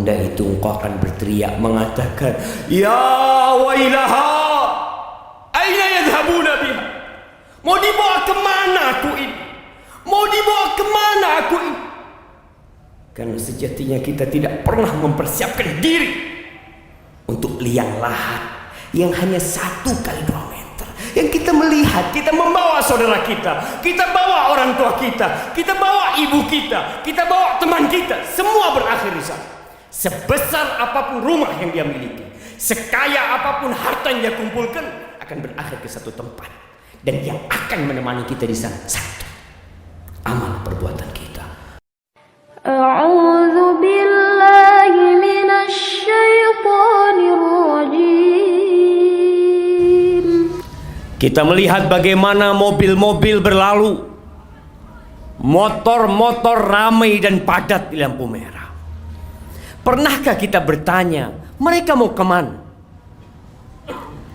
benda itu engkau akan berteriak mengatakan, ya wailaha, aina yadhhabuna biha? Mau dibawa kemana aku ini? Mau dibawa kemana aku ini? Karena sejatinya kita tidak pernah mempersiapkan diri untuk liang lahat yang hanya 1 kali 2 meter. Yang kita melihat, kita membawa saudara kita bawa orang tua kita bawa ibu kita bawa teman kita, semua berakhir di sana. Sebesar apapun rumah yang dia miliki, sekaya apapun harta yang dia kumpulkan, akan berakhir ke satu tempat. Dan yang akan menemani kita di sana, 1, amal perbuatan kita. A'udzu billahi minasy syaithanir rajim. Kita melihat bagaimana mobil-mobil berlalu, motor-motor ramai dan padat di lampu merah. Pernahkah kita bertanya, mereka mau kemana?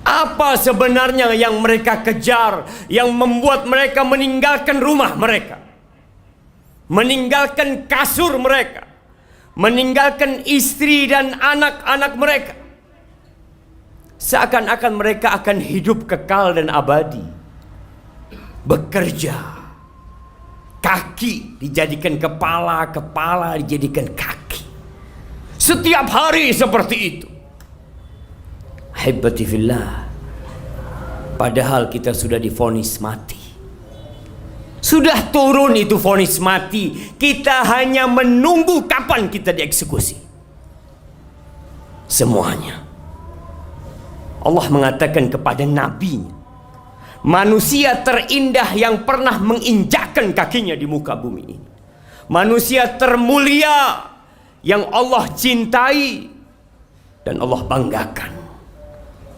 Apa sebenarnya yang mereka kejar, yang membuat mereka meninggalkan rumah mereka, meninggalkan kasur mereka, meninggalkan istri dan anak-anak mereka? Seakan-akan mereka akan hidup kekal dan abadi. Bekerja, kaki dijadikan kepala, kepala dijadikan kaki. Setiap hari seperti itu. Hibbati fillah. Padahal kita sudah divonis mati. Sudah turun itu vonis mati. Kita hanya menunggu kapan kita dieksekusi. Semuanya. Allah mengatakan kepada nabinya, manusia terindah yang pernah menginjakkan kakinya di muka bumi ini, manusia termulia yang Allah cintai dan Allah banggakan.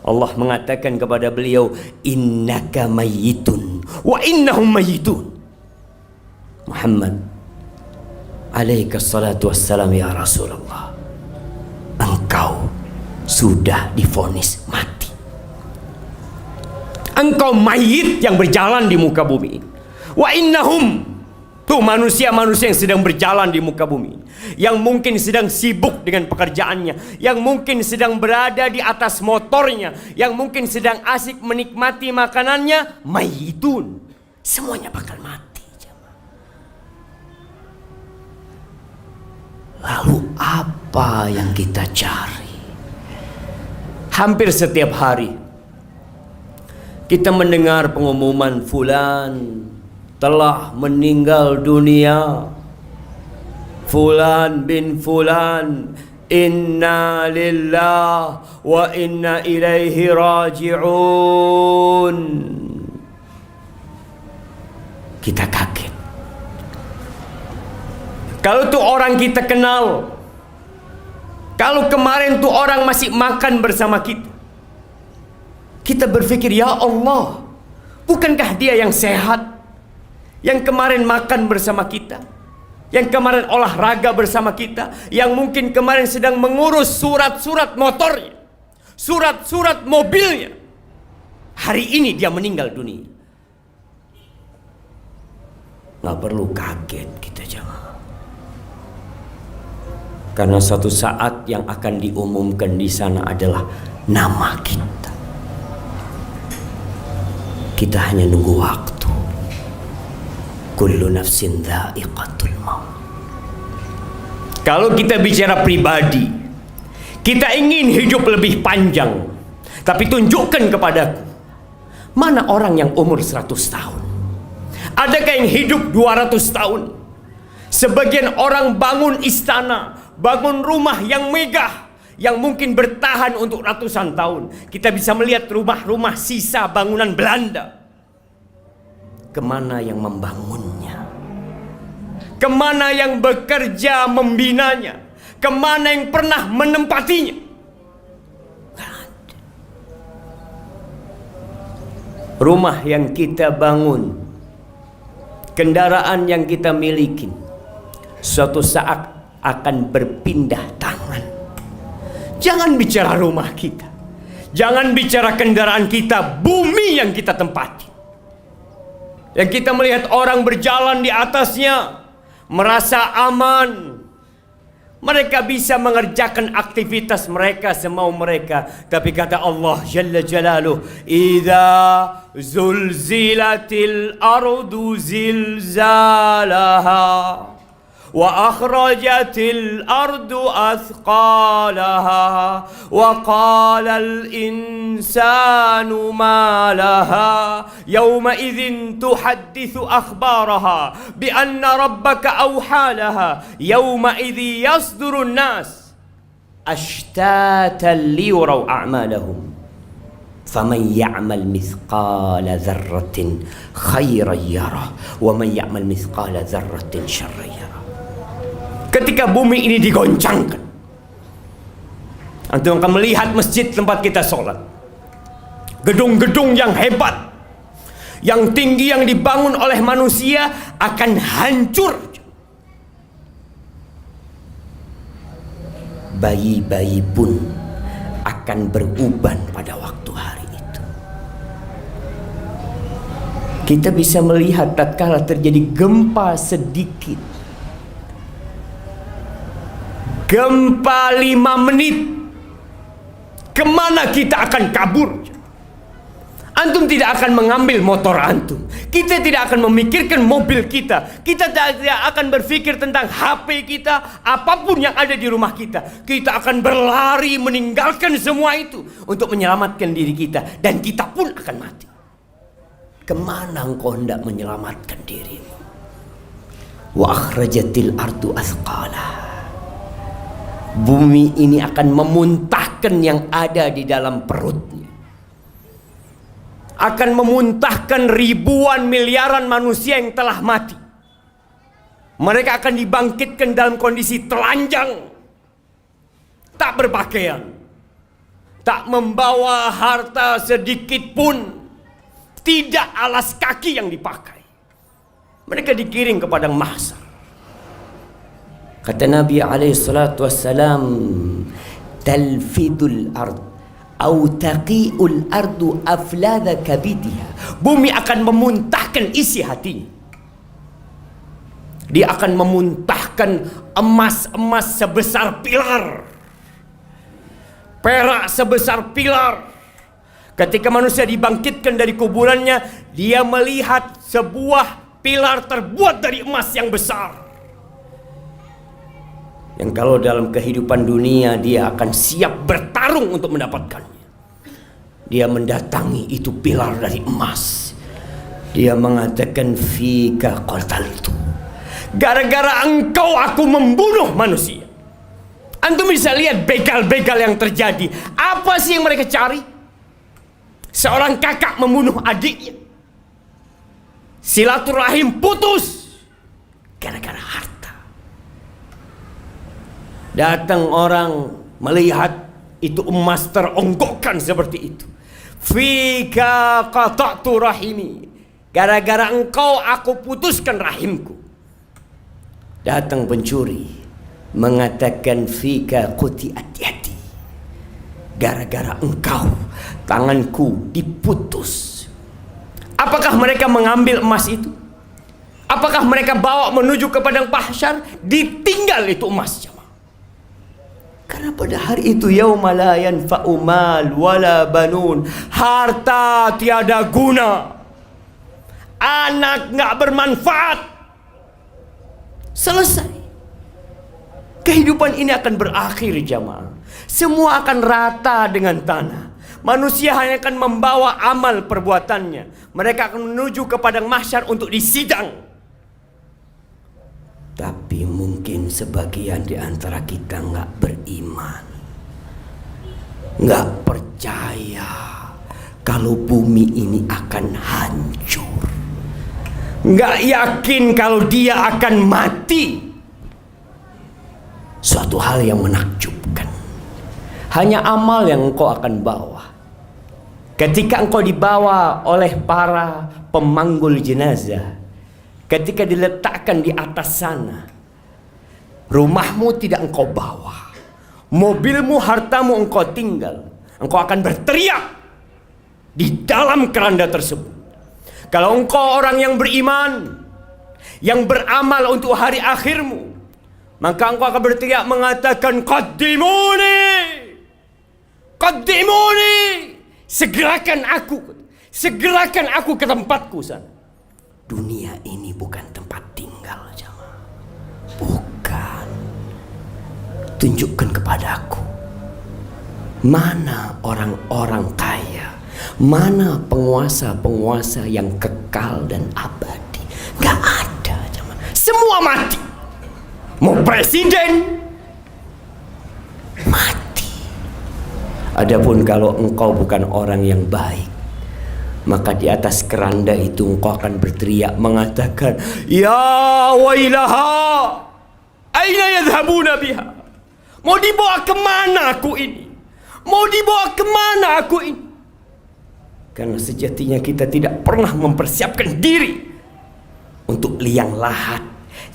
Allah mengatakan kepada beliau, innaka mayyitun wa innahum mayyitun. Muhammad alaika salatu wassalam ya Rasulullah, engkau sudah divonis mati. Engkau mayit yang berjalan di muka bumi. Wa innahum, tuh manusia-manusia yang sedang berjalan di muka bumi, yang mungkin sedang sibuk dengan pekerjaannya, yang mungkin sedang berada di atas motornya, yang mungkin sedang asik menikmati makanannya, mayitun. Semuanya bakal mati. Lalu apa yang kita cari? Hampir setiap hari kita mendengar pengumuman fulan telah meninggal dunia. Fulan bin fulan, inna lillah wa inna ilaihi raji'un. Kita kaget. Kalau tuh orang kita kenal, kalau kemarin tuh orang masih makan bersama kita, kita berpikir, ya Allah, bukankah dia yang sehat, yang kemarin makan bersama kita, yang kemarin olahraga bersama kita, yang mungkin kemarin sedang mengurus surat-surat motornya, surat-surat mobilnya, hari ini dia meninggal dunia. Nggak perlu kaget kita, jangan. Karena suatu saat yang akan diumumkan di sana adalah nama kita. Kita hanya nunggu waktu. Kullu nafsin dha'iqatul maut. Kalau kita bicara pribadi, kita ingin hidup lebih panjang, tapi tunjukkan kepadaku, mana orang yang umur 100 tahun? Adakah yang hidup 200 tahun? Sebagian orang bangun istana, bangun rumah yang megah, yang mungkin bertahan untuk ratusan tahun. Kita bisa melihat rumah-rumah sisa bangunan Belanda. Kemana yang membangunnya? Kemana yang bekerja membinanya? Kemana yang pernah menempatinya? Rumah yang kita bangun, kendaraan yang kita miliki, suatu saat akan berpindah tangan. Jangan bicara rumah kita, jangan bicara kendaraan kita, bumi yang kita tempati, yang kita melihat orang berjalan di atasnya, merasa aman, Mereka bisa mengerjakan aktivitas mereka semau mereka. Tapi kata Allah Jalla Jalaluh, "Idza zulzilatil ardu zilzalaha wa akhrajatil ardu athqalaha wa qalal insanu ma laha yawma idzin tuhadditsu akhbaraha bi anna rabbaka awhalaha yawma idzi yasdurun nas ashtatan liyuraw a'malahum faman ya'mal mithqala dzarratin khairan yarah wa man ya'mal mithqala dzarratin syarran yarah." Ketika bumi ini digoncangkan, antum akan melihat masjid tempat kita sholat, gedung-gedung yang hebat, yang tinggi yang dibangun oleh manusia akan hancur. Bayi-bayi pun akan beruban pada waktu hari itu. Kita bisa melihat tatkala terjadi gempa sedikit, gempa 5 menit, kemana kita akan kabur? Antum tidak akan mengambil motor antum. Kita tidak akan memikirkan mobil kita. Kita tidak akan berpikir tentang HP kita, apapun yang ada di rumah kita. Kita akan berlari meninggalkan semua itu untuk menyelamatkan diri kita. Dan kita pun akan mati. Kemana engkau hendak menyelamatkan dirimu? Wa akhrajatil ardu athqalaha. Bumi ini akan memuntahkan yang ada di dalam perutnya. Akan memuntahkan ribuan miliaran manusia yang telah mati. Mereka akan dibangkitkan dalam kondisi telanjang, tak berpakaian, tak membawa harta sedikit pun, tidak alas kaki yang dipakai. Mereka digiring ke padang mahsyar. Kata Nabi alaihissalatu wassalam, talfidul ard au taqi'ul ardu afladha kabidiha. Bumi akan memuntahkan isi hatinya. Dia akan memuntahkan emas-emas sebesar pilar, perak sebesar pilar. Ketika manusia dibangkitkan dari kuburannya, dia melihat sebuah pilar terbuat dari emas yang besar, yang kalau dalam kehidupan dunia dia akan siap bertarung untuk mendapatkannya. Dia mendatangi itu pilar dari emas. Dia mengatakan, "Fika qataltu." Gara-gara engkau aku membunuh manusia. Antum bisa lihat begal-begal yang terjadi. Apa sih yang mereka cari? Seorang kakak membunuh adiknya. Silaturahim putus gara-gara harta. Datang orang melihat itu emas teronggokkan seperti itu. Fika qata'tu rahimi. Gara-gara engkau aku putuskan rahimku. Datang pencuri mengatakan, fika quti'at yadi. Gara-gara engkau tanganku diputus. Apakah mereka mengambil emas itu? Apakah mereka bawa menuju ke padang mahsyar? Ditinggal itu emasnya. Karena pada hari itu yauma la yanfa'u mal wala banun. Harta tiada guna. Anak nggak bermanfaat. Selesai. Kehidupan ini akan berakhir jamaah. Semua akan rata dengan tanah. Manusia hanya akan membawa amal perbuatannya. Mereka akan menuju ke padang mahsyar untuk disidang. Tapi mungkin sebagian di antara kita nggak beriman, nggak percaya kalau bumi ini akan hancur, nggak yakin kalau dia akan mati. Suatu hal yang menakjubkan. Hanya amal yang engkau akan bawa. Ketika engkau dibawa oleh para pemanggul jenazah, ketika diletakkan di atas sana, rumahmu tidak engkau bawa, mobilmu, hartamu engkau tinggal. Engkau akan berteriak di dalam keranda tersebut. Kalau engkau orang yang beriman, yang beramal untuk hari akhirmu, maka engkau akan berteriak mengatakan, qaddimuni, qaddimuni, segerakan aku ke tempatku sana. Dunia ini bukan tempat tinggal, jemaah. Bukan. Tunjukkan kepadaku, mana orang-orang kaya, mana penguasa-penguasa yang kekal dan abadi? Gak ada, jemaah. Semua mati. Mau presiden mati. Adapun kalau engkau bukan orang yang baik, maka di atas keranda itu engkau akan berteriak mengatakan, ya wailaha, aina yadhhabuna biha. Mau dibawa kemana aku ini? Mau dibawa kemana aku ini? Karena sejatinya kita tidak pernah mempersiapkan diri untuk liang lahat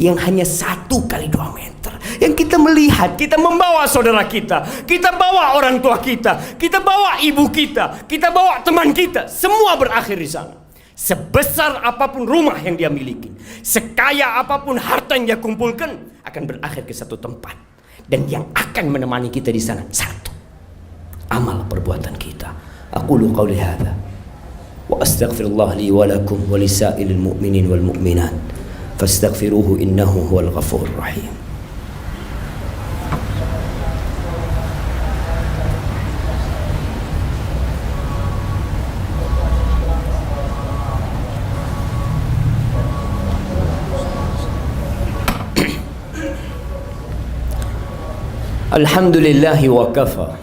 yang hanya 1 kali 2 meter. Yang kita melihat, kita membawa saudara kita bawa orang tua kita bawa ibu kita bawa teman kita, semua berakhir di sana. Sebesar apapun rumah yang dia miliki, sekaya apapun harta yang dia kumpulkan, akan berakhir ke satu tempat. Dan yang akan menemani kita di sana satu, amal perbuatan kita. Aqulu qawli hadza wa astaghfirullah li wa lakum wa lisairil mu'minin wal mu'minat fastaghfiruhu innahu huwal ghafurur rahim. Alhamdulillahi wa kafa,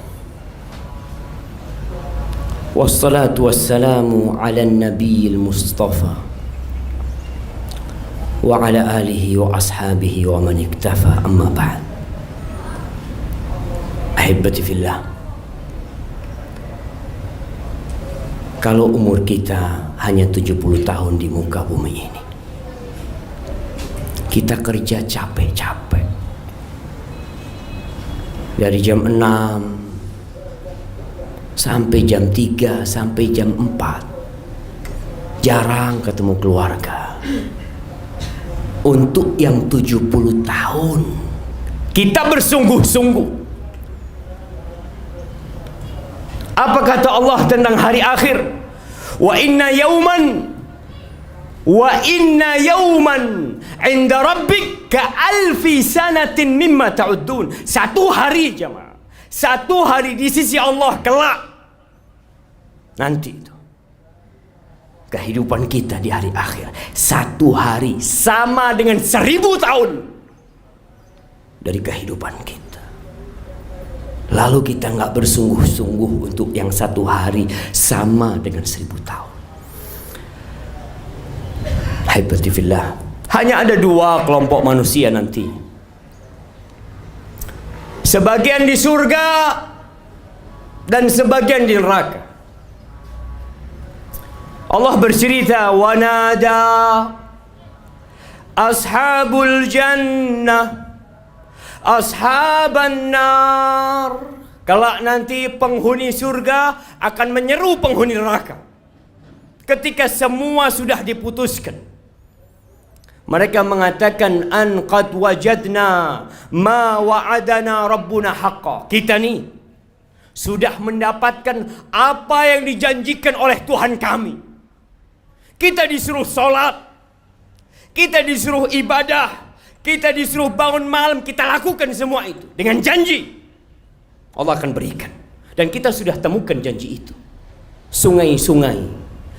wassalatu wassalamu ala nabiyil mustafa wa ala alihi wa ashabihi wa man iktafa, amma ba'd. Ahibati fillah, kalau umur kita hanya 70 tahun di muka bumi ini, kita kerja capek-capek dari jam 6 sampai jam 3 sampai jam 4, jarang ketemu keluarga. Untuk yang 70 tahun kita bersungguh-sungguh. Apa kata Allah tentang hari akhir? Wa inna yawman inda rabbik ka alfi sanatin mimma ta'uddun. Satu hari, jemaah, satu hari di sisi Allah kelak nanti itu, kehidupan kita di hari akhir, satu hari sama dengan 1000 tahun dari kehidupan kita. Lalu kita nggak bersungguh-sungguh untuk yang satu hari sama dengan 1000 tahun. Haibati fillah, hanya ada 2 kelompok manusia nanti. Sebagian di surga dan sebagian di neraka. Allah bercerita, wa nada ashabul jannah ashaban nar. Kelak nanti penghuni surga akan menyeru penghuni neraka. Ketika semua sudah diputuskan, mereka mengatakan, an qad wajadna ma wa'adana rabbuna haqqa. Kita nih sudah mendapatkan apa yang dijanjikan oleh Tuhan kami. Kita disuruh sholat, kita disuruh ibadah, kita disuruh bangun malam, kita lakukan semua itu dengan janji Allah akan berikan. Dan kita sudah temukan janji itu. Sungai-sungai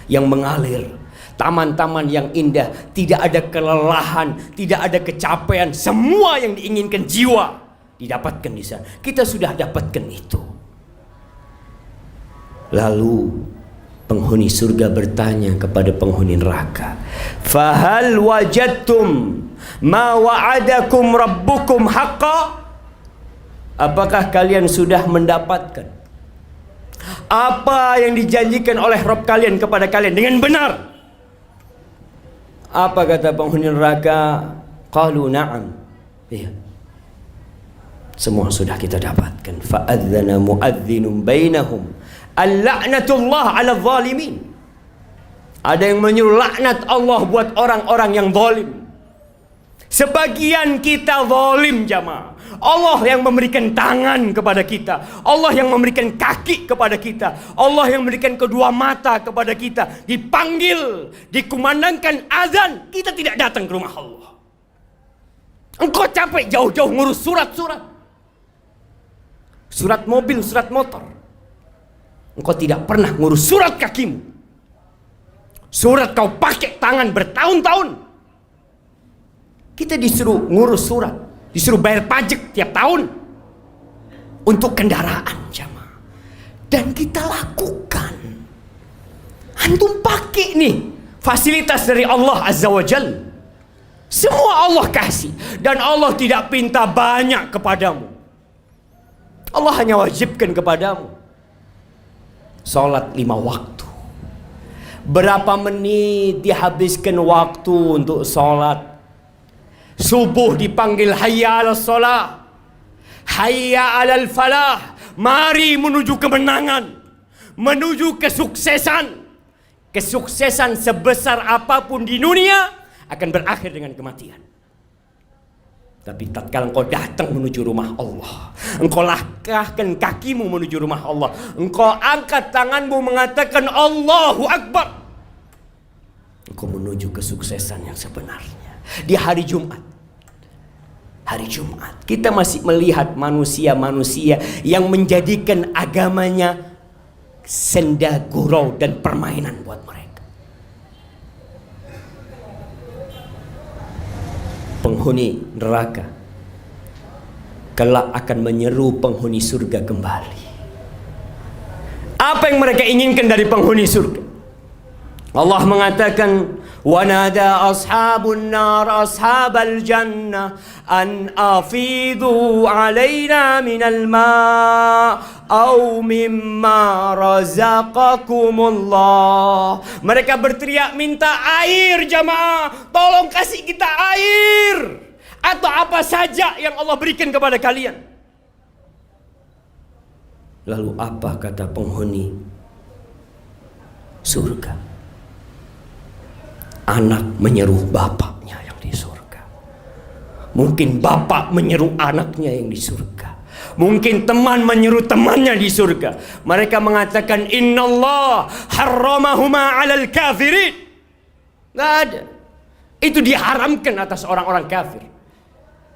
yang mengalir, taman-taman yang indah, tidak ada kelelahan, tidak ada kecapean, semua yang diinginkan jiwa didapatkan di sana. Kita sudah dapatkan itu. Lalu penghuni surga bertanya kepada penghuni neraka, fahal wajadtum ma wa'adakum rabbukum haqqa? Apakah kalian sudah mendapatkan apa yang dijanjikan oleh Rabb kalian kepada kalian dengan benar? Apa kata penghuni neraka? Qalu na'am. Iya, semua sudah kita dapatkan. Fa'adzana mu'adzinun bainahum al-la'natullah 'ala zalimin. Ada yang menyuruh laknat Allah buat orang-orang yang zalim. Sebagian kita zalim jamaah. Allah yang memberikan tangan kepada kita, Allah yang memberikan kaki kepada kita, Allah yang memberikan kedua mata kepada kita. Dipanggil, dikumandangkan azan, kita tidak datang ke rumah Allah. Engkau capek jauh-jauh ngurus surat-surat, surat mobil, surat motor. Engkau tidak pernah ngurus surat kakimu. Surat kau pakai tangan bertahun-tahun. Kita disuruh ngurus surat, disuruh bayar pajak tiap tahun untuk kendaraan jamaah. Dan kita lakukan. Antum pakai nih fasilitas dari Allah Azza wa Jalla. Semua Allah kasih. Dan Allah tidak pinta banyak kepadamu. Allah hanya wajibkan kepadamu salat 5 waktu. Berapa menit dihabiskan waktu untuk salat? Subuh dipanggil hayya 'alas shalah, hayya 'alal falah. Mari menuju kemenangan, menuju kesuksesan. Kesuksesan sebesar apapun di dunia akan berakhir dengan kematian. Tapi tatkala engkau datang menuju rumah Allah, engkau langkahkan kakimu menuju rumah Allah, engkau angkat tanganmu mengatakan Allahu Akbar, engkau menuju kesuksesan yang sebenarnya. Di hari Jumat, hari Jumat kita masih melihat manusia-manusia yang menjadikan agamanya senda gurau dan permainan buat mereka. Penghuni neraka kelak akan menyeru penghuni surga kembali. Apa yang mereka inginkan dari penghuni surga? Allah mengatakan, "Wanada ashabun nar ashabal jannah an afidu alaina minal ma' au mimma razaqakumullah." Mereka berteriak minta air jamaah, tolong kasih kita air atau apa saja yang Allah berikan kepada kalian. Lalu apa kata penghuni surga? Anak menyeru bapaknya yang di surga. Mungkin bapak menyeru anaknya yang di surga. Mungkin teman menyeru temannya di surga. Mereka mengatakan innallah harramahuma 'alal kafirin. Nggak ada. Itu diharamkan atas orang-orang kafir.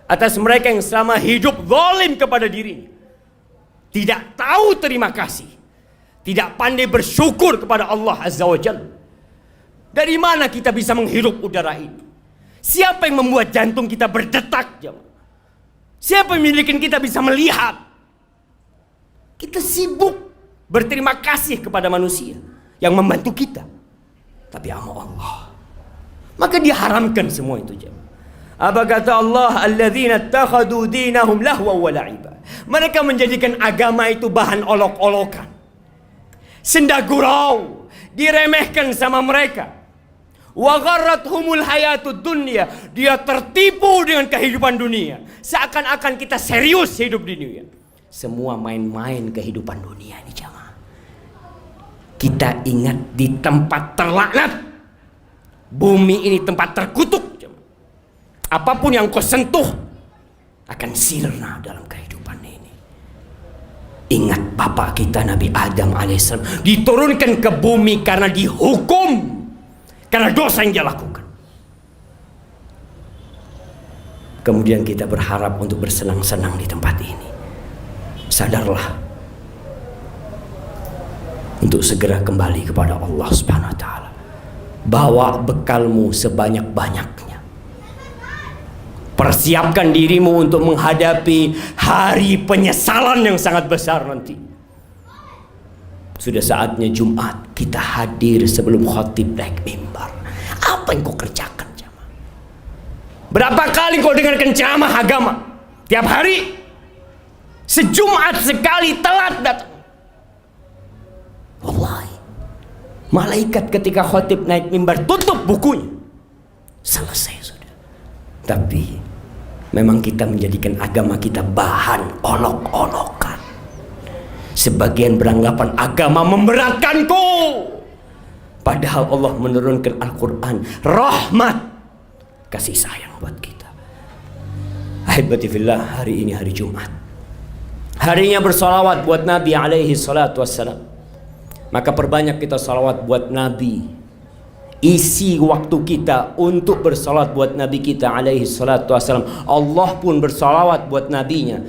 Atas mereka yang selama hidup zalim kepada dirinya. Tidak tahu terima kasih. Tidak pandai bersyukur kepada Allah Azza wa Jalla. Dari mana kita bisa menghirup udara ini? Siapa yang membuat jantung kita berdetak? Siapa yang memiliki kita bisa melihat? Kita sibuk berterima kasih kepada manusia yang membantu kita. Tapi sama Allah, maka diharamkan semua itu. Apa kata Allah? Alladzina ittakhadhu dinahum lahwa wa la'iba. Mereka menjadikan agama itu bahan olok-olokan, senda gurau, diremehkan sama mereka. Wa gharrathumul hayatud dunya. Dia tertipu dengan kehidupan dunia. Seakan-akan kita serius hidup di dunia. Semua main-main kehidupan dunia ini jamaah. Kita ingat di tempat terlaknat. Bumi ini tempat terkutuk jamaah. Apapun yang kau sentuh akan sirna dalam kehidupan ini. Ingat bapak kita Nabi Adam alaihissalam diturunkan ke bumi karena dihukum karena dosa yang dia lakukan. Kemudian kita berharap untuk bersenang-senang di tempat ini. Sadarlah untuk segera kembali kepada Allah Subhanahu wa taala. Bawa bekalmu sebanyak-banyaknya. Persiapkan dirimu untuk menghadapi hari penyesalan yang sangat besar nanti. Sudah saatnya Jumat kita hadir sebelum khatib naik mimbar. Apa yang kau kerjakan jamaah? Berapa kali kau dengarkan ceramah agama? Tiap hari? Sejumat sekali telat datang. Wallahi, malaikat ketika khatib naik mimbar tutup bukunya. Selesai sudah. Tapi memang kita menjadikan agama kita bahan olok-olokan. Sebagian beranggapan agama memberatkanku. Padahal Allah menurunkan Al-Quran rahmat, kasih sayang buat kita. Ahibati fillah, hari ini hari Jumat, harinya bersalawat buat Nabi alaihi salatu wassalam. Maka perbanyak kita salawat buat Nabi. Isi waktu kita untuk bersalawat buat Nabi kita alaihi salatu wassalam. Allah pun bersalawat buat nabinya.